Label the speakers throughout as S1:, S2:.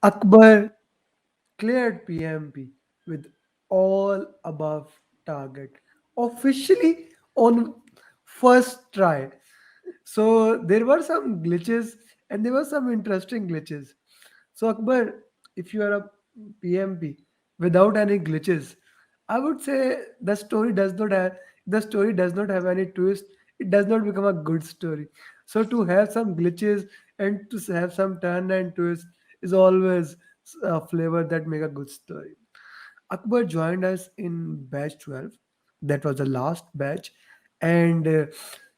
S1: Akbar cleared PMP with all above target officially on first try. So there were some glitches and there were some interesting glitches. So Akbar, if you are a PMP without any glitches, I would say the story does not have any twist. It does not become a good story. So to have some glitches and to have some turn and twist is always a flavor that make a good story. Akbar joined us in batch 12. That was the last batch, and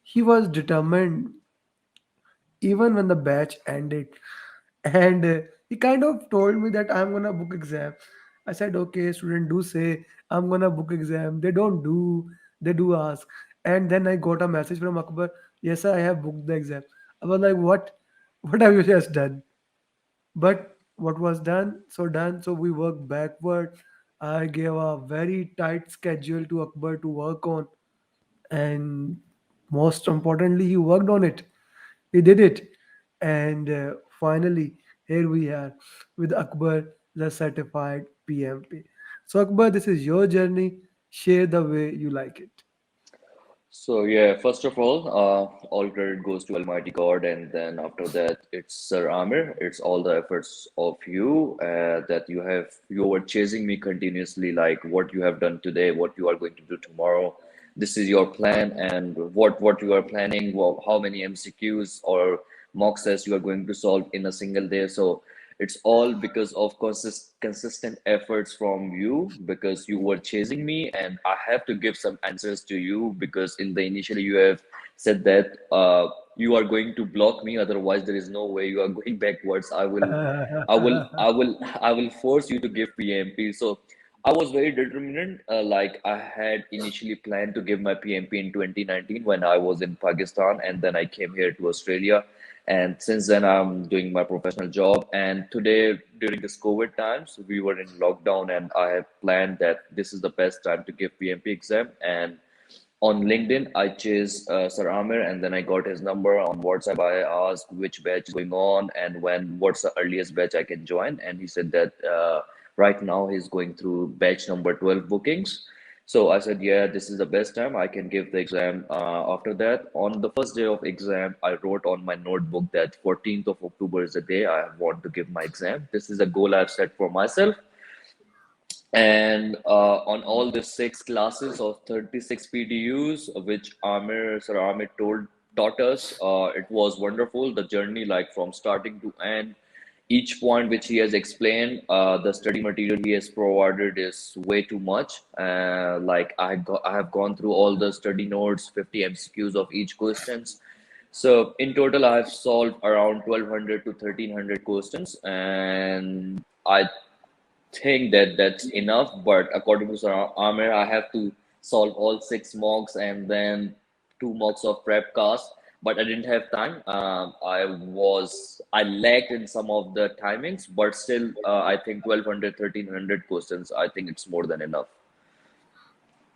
S1: he was determined even when the batch ended. And he kind of told me that I'm gonna book exam. I said, okay, student, do say I'm gonna book exam. They don't do, they do ask. And then I got a message from Akbar, yes, sir, I have booked the exam. I was like, what? What have you just done? But what was done, so done. So we worked backward. I gave a very tight schedule to Akbar to work on, and most importantly, he worked on it. He did it, and finally, here we are with Akbar, the certified PMP. So, Akbar, this is your journey. Share the way you like it.
S2: So yeah, first of all credit goes to Almighty God, and then after that, it's Sir Amir. It's all the efforts of you that you were chasing me continuously, like what you have done today, what you are going to do tomorrow. This is your plan, and what you are planning, how many MCQs or mock tests you are going to solve in a single day. So it's all because of consistent efforts from you, because you were chasing me and I have to give some answers to you, because in the initially you have said that you are going to block me, otherwise there is no way you are going backwards. I will force you to give PMP. So I was very determined. Like I had initially planned to give my PMP in 2019 when I was in Pakistan, and then I came here to Australia. And since then, I'm doing my professional job. And today, during this COVID times, we were in lockdown, and I have planned that this is the best time to give PMP exam. And on LinkedIn, I chased Sir Amir, and then I got his number on WhatsApp. I asked which batch is going on and what's the earliest batch I can join. And he said that right now he's going through batch number 12 bookings. So I said, yeah, this is the best time I can give the exam. After that, on the first day of exam, I wrote on my notebook that 14th of October is the day I want to give my exam. This is a goal I've set for myself. And on all the six classes of 36 PDUs, which Sir Amir taught us, it was wonderful. The journey, like from starting to end, each point which he has explained, the study material he has provided is way too much. Like I have gone through all the study notes, 50 MCQs of each questions. So in total, I've solved around 1200 to 1300 questions, and I think that that's enough. But according to Sir Amir, I have to solve all six mocks and then two mocks of prep cast. But I didn't have time. I lagged in some of the timings, but still, I think 1200, 1300 questions. I think it's more than enough.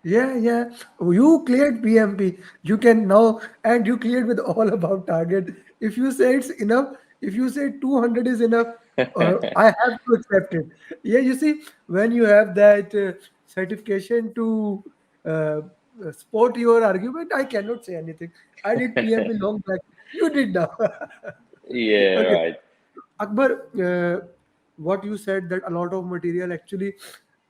S1: Yeah, yeah. You cleared PMP. You can now, and you cleared with all about target. If you say it's enough, if you say 200 is enough, I have to accept it. Yeah, you see, when you have that certification to uh, support your argument, I cannot say anything. I did PMP long back. You did now.
S2: Yeah,
S1: Okay.
S2: right.
S1: Akbar, what you said that a lot of material actually.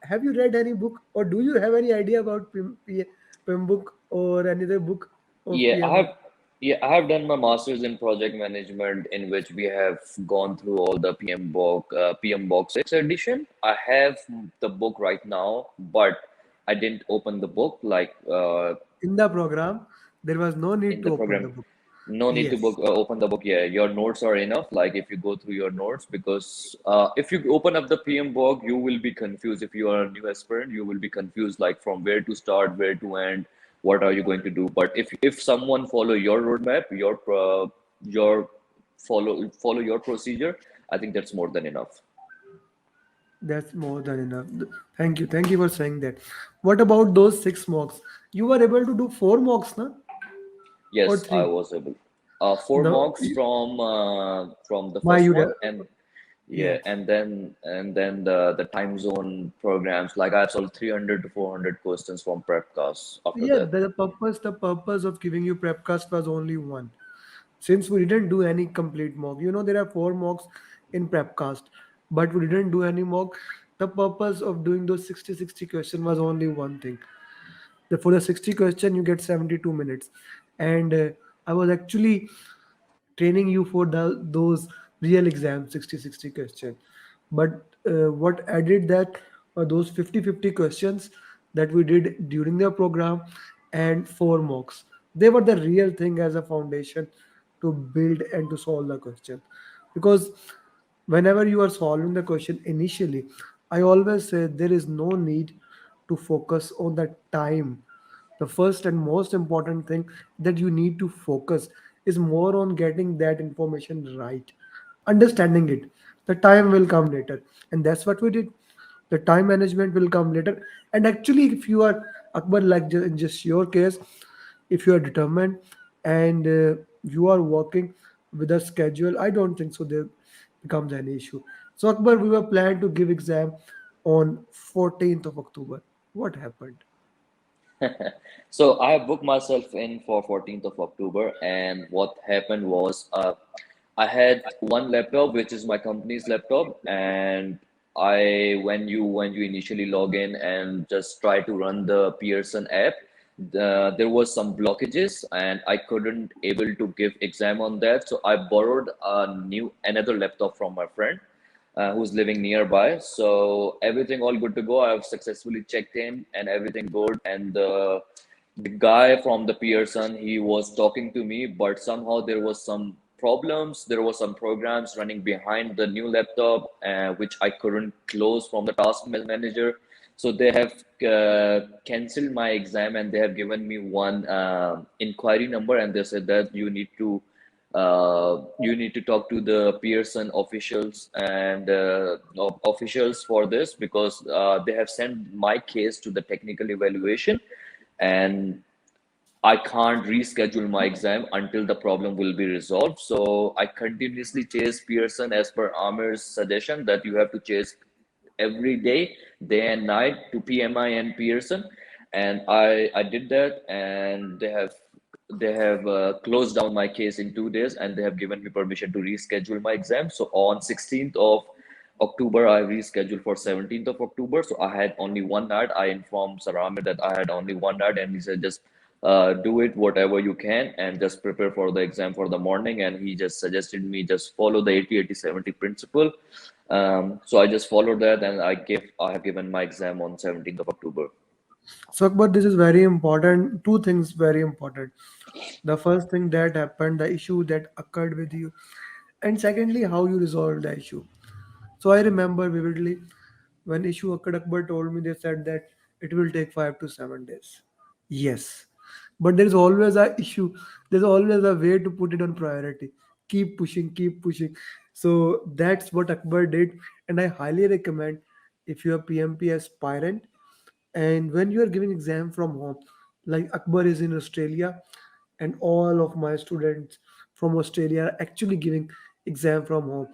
S1: Have you read any book, or do you have any idea about PIM book or any other book of
S2: Yeah, I
S1: PMO?
S2: have. Yeah, I have done my master's in project management, in which we have gone through all the PM Box 6 edition. I have the book right now, but I didn't open the book like
S1: In the program, there was no need
S2: in the
S1: to open the
S2: program.
S1: book.
S2: No need to
S1: Yes,
S2: open the book. Yeah, your notes are enough. Like if you go through your notes, because if you open up the PM book, you will be confused. If you are a new aspirant, you will be confused, like from where to start, where to end, what are you going to do. But if someone follow your roadmap, your follow your procedure, I think that's more than enough.
S1: that's more than enough. Thank you for saying that. What about those 6 mocks? You were able to do 4 mocks, na? Or
S2: Yes, I
S1: three?
S2: was able. Four
S1: The
S2: mocks from the
S1: my
S2: first
S1: you
S2: one, and Yeah,
S1: Yes.
S2: and then the time zone programs, like I've solved 300 to 400 questions from prepcasts after
S1: Yeah,
S2: that.
S1: the purpose of giving you prepcast was only one. Since we didn't do any complete mock, there are four mocks in prepcast, but we didn't do any mock. The purpose of doing those 60 question was only one thing. For the 60 question, you get 72 minutes. And I was actually training you for those real exams 60 question, but what added that those 50 questions that we did during the program and four mocks, they were the real thing as a foundation to build and to solve the question. Because whenever you are solving the question initially, I always say there is no need to focus on the time. The first and most important thing that you need to focus is more on getting that information right, understanding it. The time will come later, and that's what we did. The time management will come later. And actually, if you are Akbar, like in just your case, if you are determined and you are working with a schedule, I don't think so there becomes any issue. So Akbar, we were planned to give exam on 14th of October. What happened?
S2: So I booked myself in for 14th of October, and what happened was I had one laptop, which is my company's laptop, and when you initially log in and just try to run the Pearson app, there was some blockages, and I couldn't able to give exam on that. So I borrowed another laptop from my friend who's living nearby. So everything all good to go. I've successfully checked in and everything good. And the guy from the Pearson, he was talking to me, but somehow there was some problems. There was some programs running behind the new laptop, which I couldn't close from the task manager. So they have cancelled my exam and they have given me one inquiry number, and they said that you need to talk to the Pearson officials and officials for this, because they have sent my case to the technical evaluation, and I can't reschedule my exam until the problem will be resolved. So I continuously chase Pearson as per AMER's suggestion that you have to chase every day and night to PMI and Pearson, and I did that, and they have closed down my case in 2 days, and they have given me permission to reschedule my exam. So on 16th of October, I rescheduled for 17th of October. So I had only one night. I informed Saramir that I had only one night, and he said just do it whatever you can and just prepare for the exam for the morning. And he just suggested me just follow the 80-80-70 principle. So I just followed that, and I have given my exam on 17th of October.
S1: So, Akbar, this is very important. Two things very important. The first thing that happened, the issue that occurred with you, and secondly, how you resolved the issue. So I remember vividly when issue occurred, Akbar told me, they said that it will take 5 to 7 days. Yes, but there is always a issue. There's always a way to put it on priority. Keep pushing, keep pushing. So that's what Akbar did, and I highly recommend if you are PMP aspirant and when you are giving exam from home, like Akbar is in Australia, and all of my students from Australia are actually giving exam from home.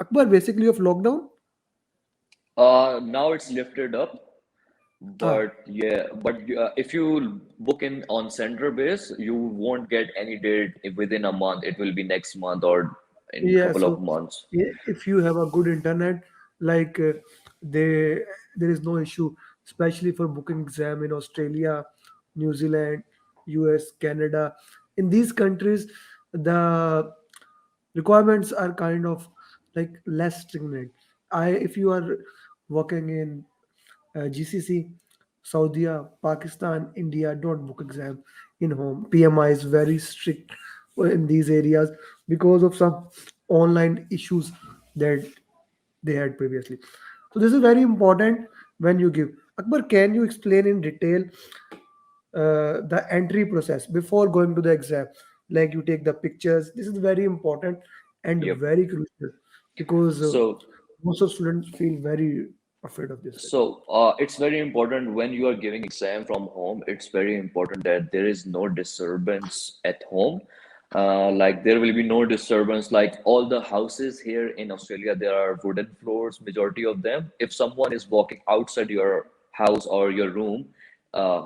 S1: Akbar, basically of lockdown.
S2: Now it's lifted up,
S1: Ah,
S2: but yeah, but if you book in on center base, you won't get any date within a month. It will be next month or in
S1: yeah.
S2: couple of
S1: So
S2: months.
S1: if you have a good internet, like they there is no issue, especially for booking exam in Australia, New Zealand, US, Canada. In these countries, the requirements are kind of like less stringent. If you are working in GCC, Saudi, Pakistan, India, don't book exam in home. PMI is very strict in these areas because of some online issues that they had previously. So this is very important when you give. Akbar, can you explain in detail the entry process before going to the exam? Like you take the pictures. This is very important and
S2: Yep.
S1: very crucial because
S2: So
S1: most of students feel very afraid of this thing.
S2: it's very important when you are giving exam from home. It's very important that there is no disturbance at home. Like there will be no disturbance. Like all the houses here in Australia, there are wooden floors, majority of them. If someone is walking outside your house or your room,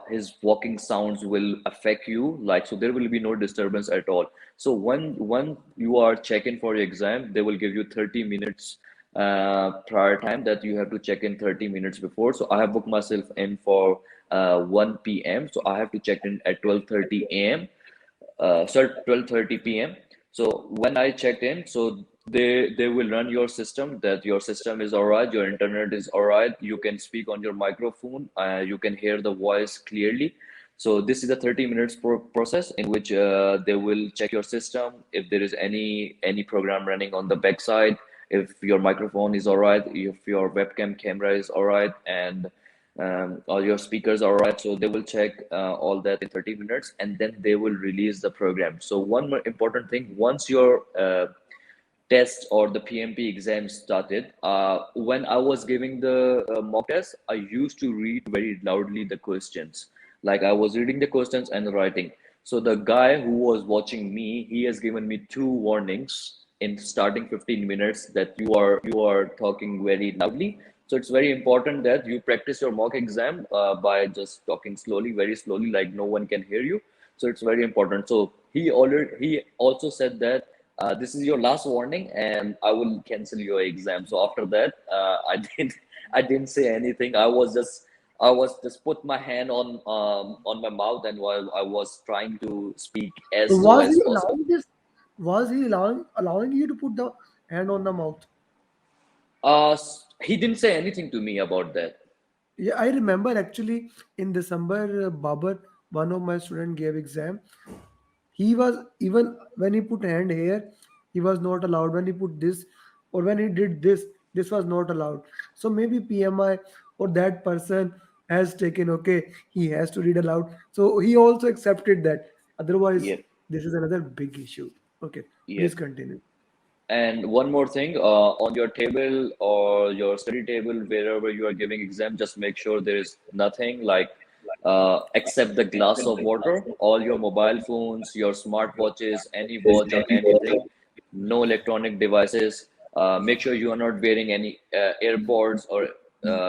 S2: his walking sounds will affect you. Like, so there will be no disturbance at all. So when you are checking for your exam, they will give you 30 minutes prior time that you have to check in 30 minutes before. So I have booked myself in for 1 p.m. So I have to check in at 12:30 a.m. So 12:30 p.m. So when I checked in, so they will run your system, that your system is all right, your internet is all right, you can speak on your microphone, you can hear the voice clearly. So this is a 30 minutes process in which they will check your system if there is any program running on the backside, if your microphone is all right, if your webcam camera is all right, and all your speakers are right. So they will check all that in 30 minutes, and then they will release the program. So one more important thing, once your test or the PMP exam started, when I was giving the mock test, I used to read very loudly the questions. Like I was reading the questions and writing. So the guy who was watching me, he has given me two warnings in starting 15 minutes that you are talking very loudly. So it's very important that you practice your mock exam by just talking slowly, very slowly, like no one can hear you. So it's very important. So he also said that this is your last warning, and I will cancel your exam. So after that, I didn't say anything. I was just put my hand on my mouth, and while I was trying to speak
S1: So
S2: as low
S1: was
S2: as
S1: he
S2: possible.
S1: allowing this? Was he allowing you to put the hand on the mouth?
S2: He didn't say anything to me about that.
S1: Yeah, I remember actually in December, Babar, one of my student gave exam. He was even when he put hand here, he was not allowed. When he put this or when he did this, this was not allowed. So maybe PMI or that person has taken okay, he has to read aloud. So he also accepted that. Otherwise,
S2: Yep,
S1: this is another big issue. Okay, please
S2: yep.
S1: continue.
S2: And one more thing, on your table or your study table, wherever you are giving exam, just make sure there is nothing like except the glass of water, all your mobile phones, your smartwatches, any watch or anything, no electronic devices. Make sure you are not wearing any earbuds or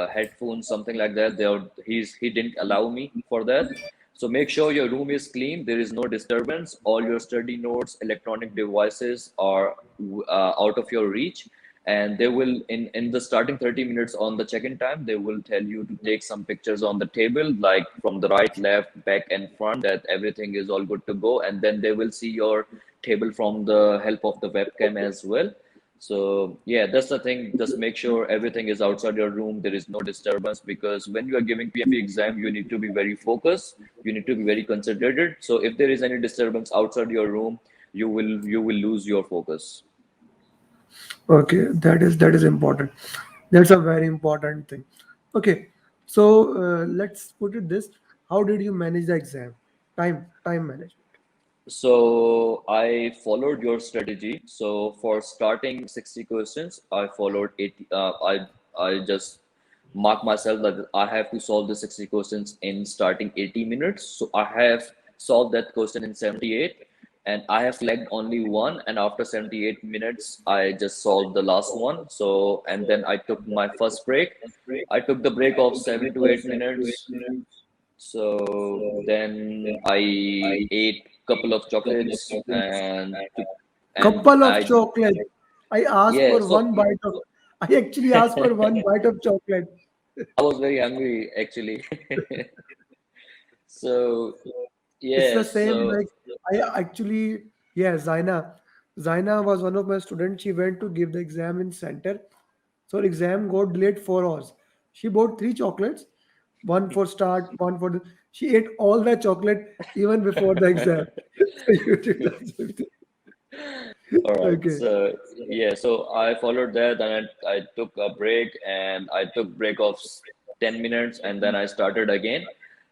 S2: headphones, something like that. He didn't allow me for that. So make sure your room is clean, there is no disturbance, all your study notes, electronic devices are out of your reach. And they will, in the starting 30 minutes on the check-in time, they will tell you to take some pictures on the table, like from the right, left, back, and front, that everything is all good to go. And then they will see your table from the help of the webcam as well. So yeah, that's the thing. Just make sure everything is outside your room. There is no disturbance, because when you are giving PMP exam, you need to be very focused. You need to be very concentrated. So if there is any disturbance outside your room, you will lose your focus.
S1: Okay, that is important. That's a very important thing. Okay, so let's put it this: how did you manage the exam? Time management.
S2: So I followed your strategy. So for starting 60 questions, I followed 80. I just mark myself that I have to solve the 60 questions in starting 80 minutes. So I have solved that question in 78, and I have flagged only one. And after 78 minutes, I just solved the last one. So and then I took my first break. I took the break of 7 to 8 minutes. So then I ate couple of chocolates and
S1: Couple of
S2: I
S1: chocolate. I asked
S2: yeah,
S1: for
S2: so
S1: one bite of. I actually asked for one bite of chocolate.
S2: I was very hungry actually. So
S1: It's
S2: yeah,
S1: the same
S2: so
S1: like I actually yeah, Zaina. Zaina was one of my students. She went to give the exam in center. So her exam got delayed 4 hours. She bought three chocolates, one for start, one for the. She ate all the chocolate even before the exam. So you did that.
S2: all right.
S1: Okay.
S2: So yeah, so I followed that, and I took a break, and I took break of 10 minutes, and then I started again.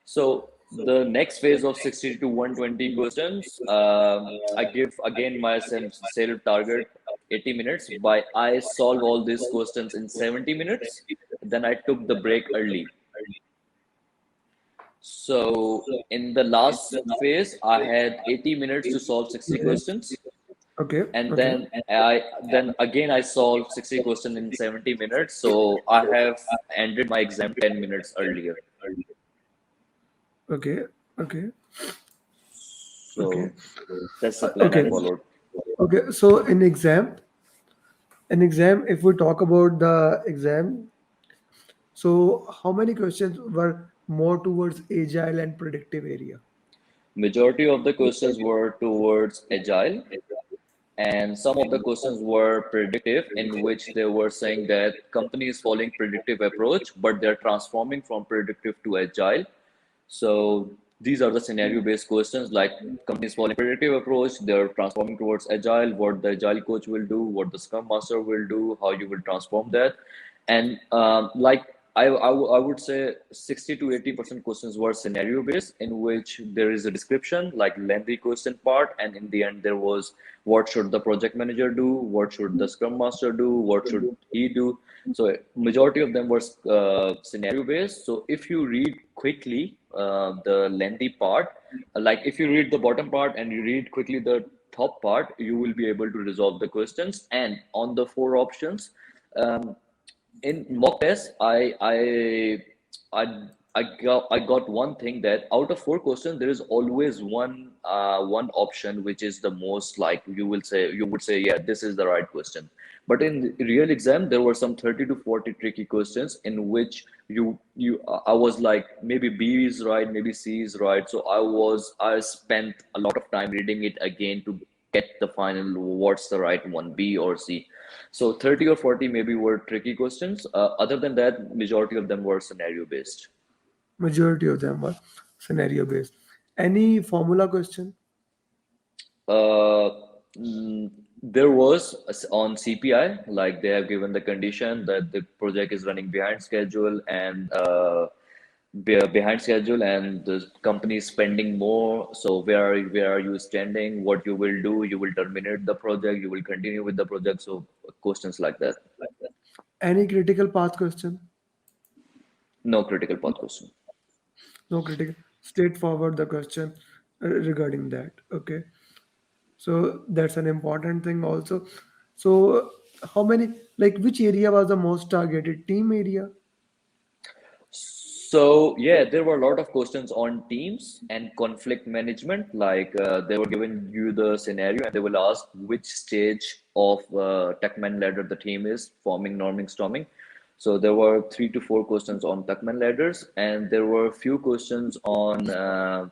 S2: So the next phase of 60 to 120 questions, I give again myself self target 80 minutes. By I solve all these questions in 70 minutes. Then I took the break early. So in the last phase, I had 80 minutes to solve 60
S1: Okay.
S2: questions,
S1: Okay.
S2: and
S1: Okay.
S2: then again I solved 60 questions in 70 minutes. So I have ended my exam 10 minutes earlier.
S1: Okay. Okay. Okay.
S2: So that's the plan I
S1: Okay.
S2: followed.
S1: Okay. So in exam, if we talk about the exam, so how many questions were more towards agile and predictive area?
S2: Majority of the questions were towards agile, and some of the questions were predictive, in which they were saying that company is following predictive approach, but they're transforming from predictive to agile. So these are the scenario based questions, like companies following predictive approach, they're transforming towards agile, what the agile coach will do, what the scrum master will do, how you will transform that. And I would say 60 to 80% questions were scenario based, in which there is a description, like lengthy question part, and in the end there was what should the project manager do, what should the scrum master do, what should he do. So majority of them were scenario based. So if you read quickly the lengthy part, like if you read the bottom part and you read quickly the top part, you will be able to resolve the questions. And on the four options, um, in mock test, I I got one thing, that out of four questions, there is always one option which is the most, like you would say, yeah, this is the right question. But in real exam, there were some 30 to 40 tricky questions, in which I was like, maybe B is right, maybe C is right. So I spent a lot of time reading it again to get the final what's the right one, B or C. So 30 or 40 maybe were tricky questions. Other than that, majority of them were scenario based.
S1: Majority of them were scenario based. Any formula question?
S2: Uh, there was on CPI, like they have given the condition that the project is running behind schedule, and behind schedule, and the company is spending more. So where are you standing? What you will do? You will terminate the project. You will continue with the project. So questions like that.
S1: Any critical path question?
S2: No critical path question.
S1: No critical. Straightforward the question regarding that. Okay. So that's an important thing also. So how many, like which area was the most targeted? Team area?
S2: So yeah, there were a lot of questions on teams and conflict management. Like they were giving you the scenario, and they will ask which stage of Tuckman ladder the team is forming, norming, storming. So there were 3 to 4 questions on Tuckman ladders, and there were a few questions on
S1: You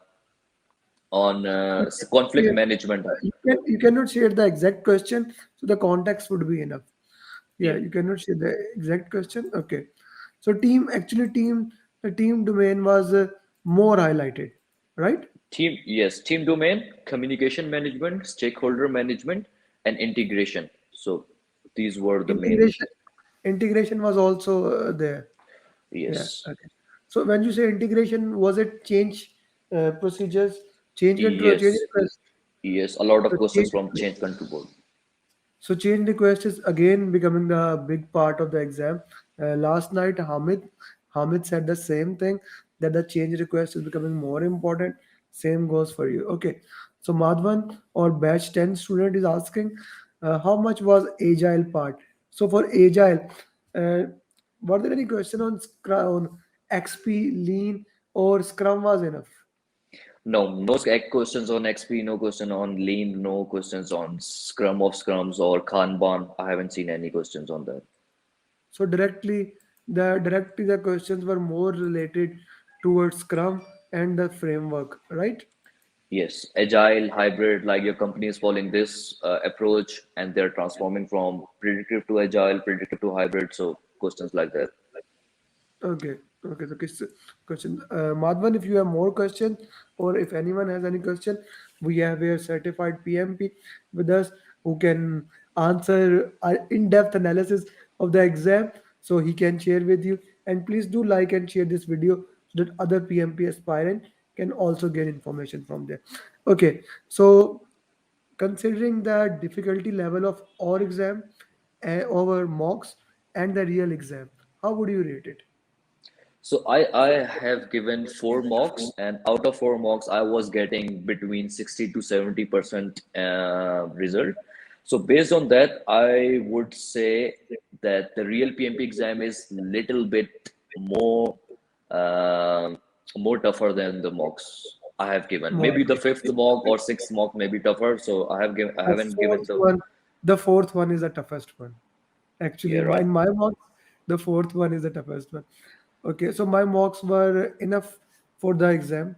S2: conflict
S1: cannot
S2: management.
S1: you cannot share the exact question, so the context would be enough. Yeah,
S2: Yeah,
S1: you cannot share the exact question. Okay. So the team domain was more highlighted, right?
S2: team, yes, team domain, communication management, stakeholder management, and integration. So these were the main.
S1: Integration integration was also there. Yeah.
S2: Yes.
S1: Okay. So when you say integration, was it change procedures, change control, change
S2: Yes,
S1: request?
S2: yes, a lot of
S1: So
S2: questions from change control board.
S1: So change request is again becoming the big part of the exam. Last night, Hamid said the same thing, that the change request is becoming more important. Same goes for you. Okay. So Madhvan or batch 10 student is asking, how much was agile part? So for agile, uh, were there any question on Scrum, on XP, Lean, or Scrum was enough?
S2: No, no questions on XP, no question on Lean, no questions on Scrum of Scrums or Kanban. I haven't seen any questions on that.
S1: So directly the questions were more related towards Scrum and the framework, right?
S2: Yes, agile, hybrid, like your company is following this approach, and they're transforming from predictive to agile, predictive to hybrid. So questions like that.
S1: Okay, okay. So question, Madhvan, if you have more questions or if anyone has any question, we have a certified PMP with us who can answer in-depth analysis of the exam, so he can share with you. And please do like and share this video so that other PMP aspirant can also get information from there. Okay, so considering the difficulty level of our exam over mocks and the real exam, how would you rate it?
S2: So I have given four mocks, and out of four mocks, I was getting between 60 to 70% result. So based on that, I would say that the real PMP exam is little bit more more tougher than the mocks I have given.
S1: More.
S2: Maybe the fifth mock or sixth mock may be tougher. So I
S1: The
S2: haven't given
S1: fourth
S2: the
S1: one, the fourth one is the toughest one. Actually,
S2: yeah, right.
S1: in my mocks, the fourth one is the toughest one. Okay, so my mocks were enough for the exam,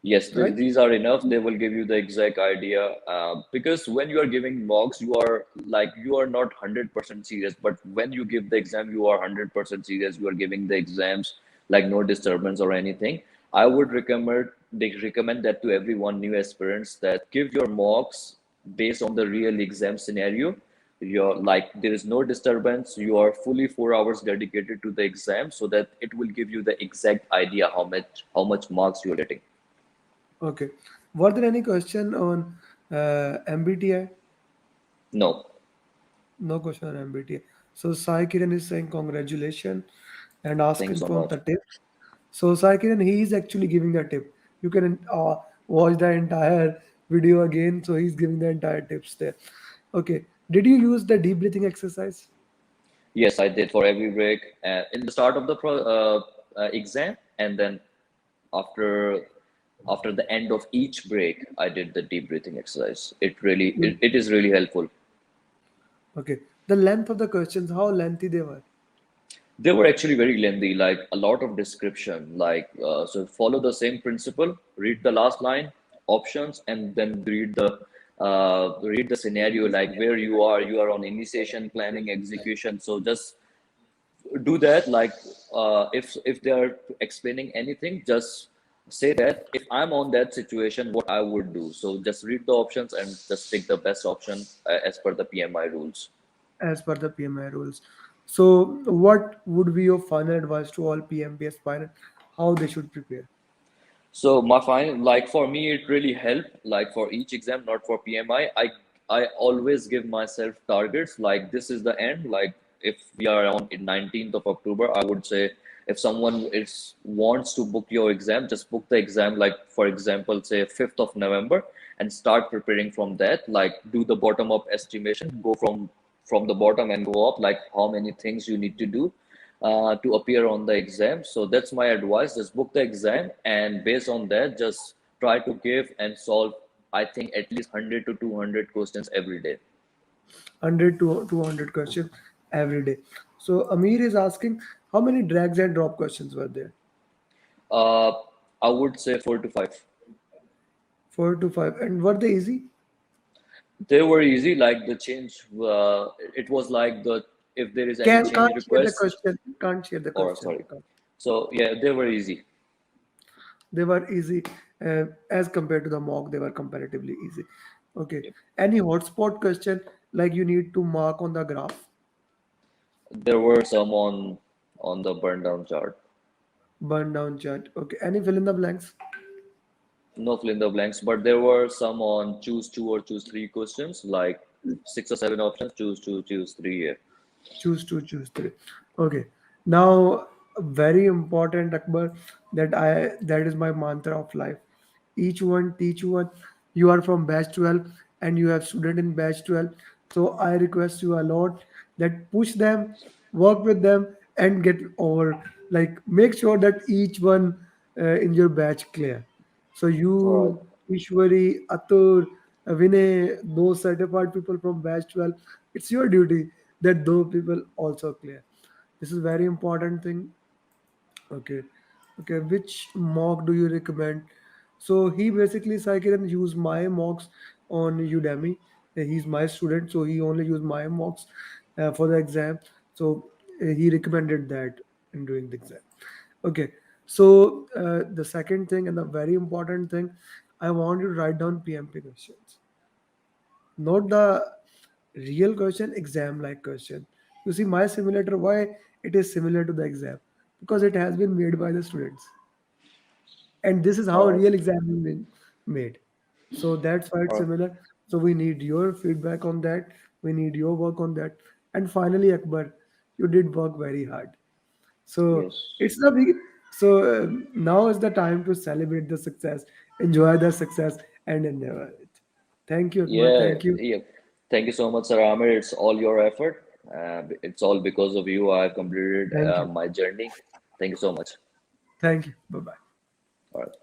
S2: Yes,
S1: right?
S2: these are enough. They will give you the exact idea. Because when you are giving mocks, you are like you are not 100% serious. But when you give the exam, you are 100% serious. You are giving the exams like no disturbance or anything. I would recommend that to everyone, new aspirants, that give your mocks based on the real exam scenario. You're like there is no disturbance. You are fully 4 hours dedicated to the exam, so that it will give you the exact idea how much marks you are getting.
S1: Okay. Were there any question on MBTI?
S2: No.
S1: No question on MBTI. So Sai Kiran is saying congratulations and
S2: Thank you
S1: asking
S2: so
S1: for
S2: much.
S1: the tips. So Sai Kiran, he is actually giving a tip. You can watch the entire video again. So he's giving the entire tips there. Okay. Did you use the deep breathing exercise?
S2: Yes, I did for every break in the start of the exam, and then after after the end of each break, I did the deep breathing exercise. It is really helpful.
S1: Okay. The length of the questions, how lengthy they were.
S2: They were actually very lengthy, like a lot of description. So follow the same principle, read the last line, options, and then read the scenario, like where you are. You are on initiation, planning, execution. So just do that. Like if they are explaining anything, just say that if I'm on that situation, what I would do. So just read the options and just take the best option as per the PMI rules.
S1: As per the PMI rules. So, what would be your final advice to all PMP aspirants how they should prepare?
S2: So my final, like for me, it really helped. Like for each exam, not for PMI, I always give myself targets. Like this is the end. Like if we are on in 19th of October, I would say if someone is wants to book your exam, just book the exam. Like for example, say 5th of November, and start preparing from that. Like do the bottom up estimation, go from the bottom and go up. Like how many things you need to do to appear on the exam. So that's my advice. Just book the exam, and based on that, just try to give and solve, I think, at least 100 to 200 questions every day.
S1: 100 to 200 questions every day. So, Amir is asking how many drags and drop questions were there?
S2: Uh, I would say 4 to 5.
S1: 4 to 5. And were they easy?
S2: They were easy, like the change. It was like the if there is any change
S1: Can't share the
S2: request,
S1: question. Can't share the
S2: or
S1: question.
S2: sorry. So yeah, they were easy.
S1: They were easy as compared to the mock. They were comparatively easy. Okay.
S2: Yep.
S1: Any hotspot question like you need to mark on the graph?
S2: There were some on the burn down chart.
S1: Burn down chat. Okay. Any fill in the blanks?
S2: No fill in the blanks, but there were some on choose two or choose three questions, like 6 or 7 options, choose two, choose three. Yeah.
S1: Choose three. Okay. Now, very important, Akbar, that is my mantra of life. Each one teach one. You are from batch 12 and you have student in batch 12. So I request you a lot that push them, work with them, and get over. Like make sure that each one in your batch clear. So
S2: All right.
S1: you, Ishwari, Atur, Vinay, those certified people from batch 12, it's your duty that those people also clear. This is very important thing. Okay. Okay. Which mock do you recommend? So he basically Saikiran use my mocks on Udemy. He's my student, so he only used my mocks for the exam. So he recommended that in doing the exam. Okay. So the second thing and the very important thing, I want you to write down PMP questions, not the real question, exam like question. You see my simulator, why it is similar to the exam? Because it has been made by the students, and this is how
S2: All right.
S1: real exam is been made. So that's why it's
S2: All right.
S1: similar. So we need your feedback on that, we need your work on that. And finally, Akbar, you did work very hard. So
S2: Yes.
S1: it's the big. So now is the time to celebrate the success, enjoy the success, and enjoy it. Thank you, Akbar.
S2: Yeah,
S1: Thank you.
S2: yeah. Thank you so much, Sir Amir. It's all your effort. It's all because of you I've completed
S1: Thank you.
S2: my journey. Thank you so much.
S1: Thank you. Bye bye.
S2: All right.